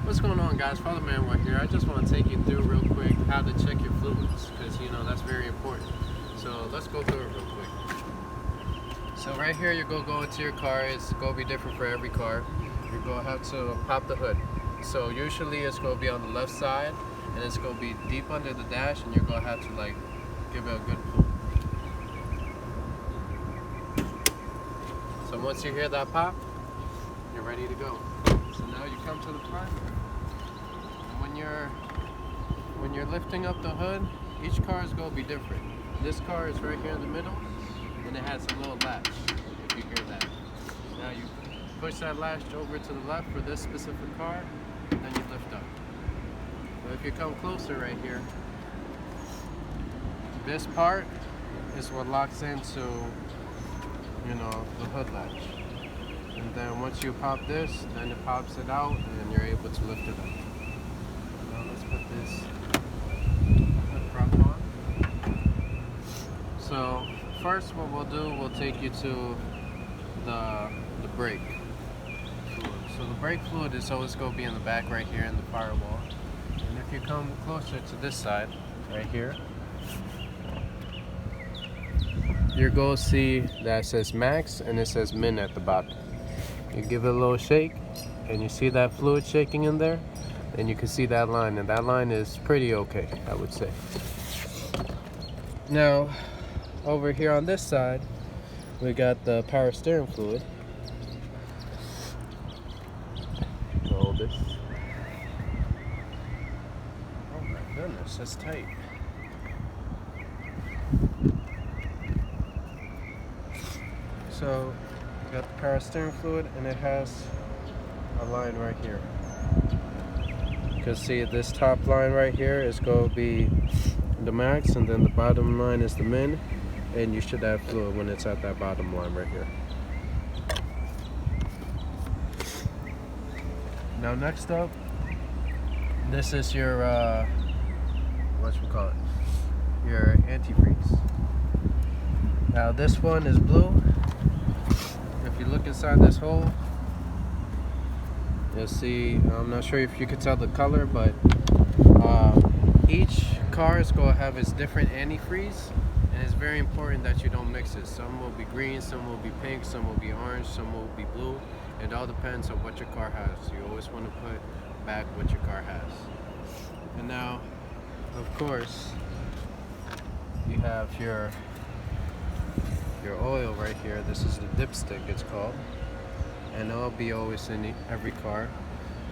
What's going on, guys? Father Manuel here. I just want to take you through real quick how to check your fluids, because that's very important. So let's go through it real quick. So right here, you're gonna go into your car. It's gonna be different for every car. You're gonna have to pop the hood. So usually it's gonna be on the left side, and it's gonna be deep under the dash, and you're gonna have to give it a good pull. So once you hear that pop, you're ready to go. So now you come to the front. When you're lifting up the hood, each car is going to be different. This car is right here in the middle, and it has a little latch, if you hear that. Now you push that latch over to the left for this specific car, and then you lift up. But if you come closer right here, this part is what locks into, the hood latch. And then once you pop this, then it pops it out, and you're able to lift it up. Now let's put this hood prop on. So first, what we'll do, we'll take you to the brake fluid. So the brake fluid is always going to be in the back right here in the firewall. And if you come closer to this side, right here, you're going to see that it says max and it says min at the bottom. You give it a little shake, and you see that fluid shaking in there, then you can see that line, and that line is pretty okay, I would say. Now, over here on this side, we got the power steering fluid. Hold this. Oh my goodness, that's tight. So, got the power steering fluid, and it has a line right here. You can see this top line right here is going to be the max, and then the bottom line is the min, and you should have fluid when it's at that bottom line right here. Now next up, this is your your antifreeze. Now this one is blue. If you look inside this hole, you'll see, I'm not sure if you can tell the color, but each car is going to have its different antifreeze, and it's very important that you don't mix it. Some will be green, some will be pink, some will be orange, some will be blue. It all depends on what your car has. You always want to put back what your car has. And now, of course, you have your oil right here. This is the dipstick, it's called, and it'll be always in every car.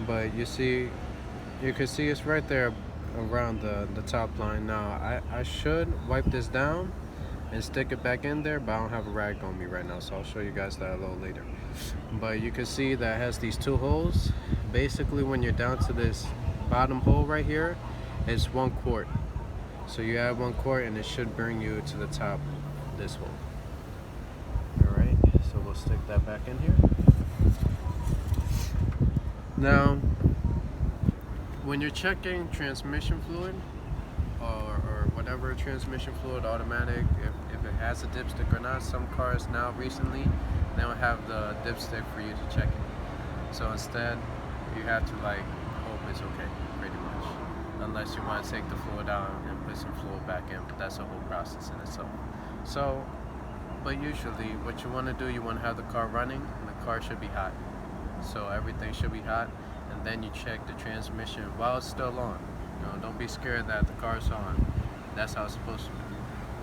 But you can see it's right there around the top line. Now I should wipe this down and stick it back in there, but I don't have a rag on me right now, so I'll show you guys that a little later. But you can see that it has these two holes. Basically, when you're down to this bottom hole right here, it's 1 quart. So you add 1 quart, and it should bring you to the top of this hole. Alright, so we'll stick that back in here. Now, when you're checking transmission fluid, or whatever transmission fluid, automatic, if it has a dipstick or not, some cars now recently, they don't have the dipstick for you to check it. So instead, you have to hope it's okay, pretty much. Unless you want to take the fluid out and put some fluid back in, but that's a whole process in itself. So, but usually what you want to do, you want to have the car running, and the car should be hot. So everything should be hot, and then you check the transmission while it's still on. Don't be scared that the car's on. That's how it's supposed to be.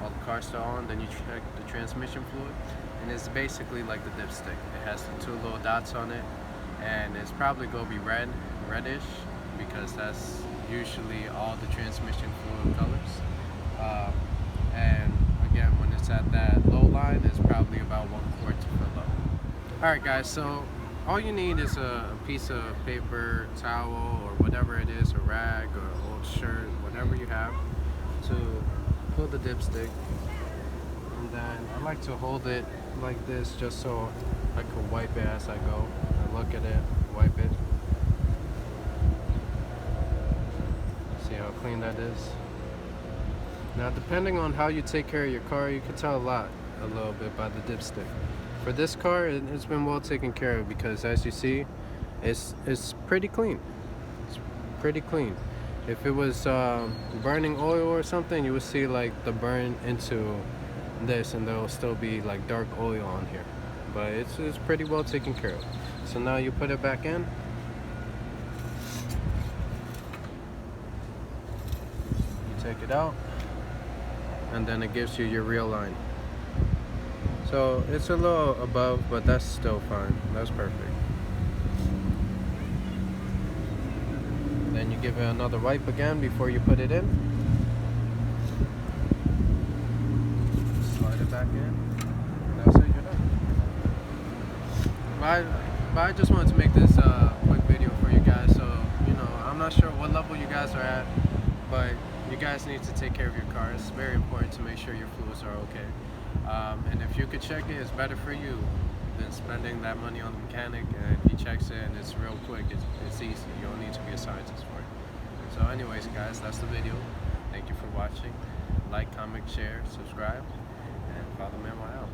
While the car's still on, then you check the transmission fluid, and it's basically like the dipstick. It has the 2 little dots on it, and it's probably going to be reddish, because that's usually all the transmission fluid colors. And again, when it's at that low line, it's probably about 1 quart to fill up. Alright guys, so all you need is a piece of paper, towel, or whatever it is, a rag or an old shirt, whatever you have, to pull the dipstick. And then I like to hold it like this just so I can wipe it as I go. I look at it, wipe it. See how clean that is? Now, depending on how you take care of your car, you can tell a little bit by the dipstick. For this car, it's been well taken care of, because as you see, it's pretty clean. pretty clean. If it was burning oil or something, you would see like the burn into this, and there'll still be like dark oil on here. But it's pretty well taken care of. So now you put it back in. You take it out, and then it gives you your real line. So it's a little above, but that's still fine. That's perfect. Then you give it another wipe again before you put it in. Slide it back in. That's it, you're done. But I just wanted to make this quick video for you guys. So, you know, I'm not sure what level you guys are at, but you guys need to take care of your car. It's very important to make sure your fluids are okay. And if you could check it, it's better for you than spending that money on the mechanic, and he checks it and it's real quick. It's easy. You don't need to be a scientist for it. So anyways, guys, that's the video. Thank you for watching. Like, comment, share, subscribe, and follow me on my out.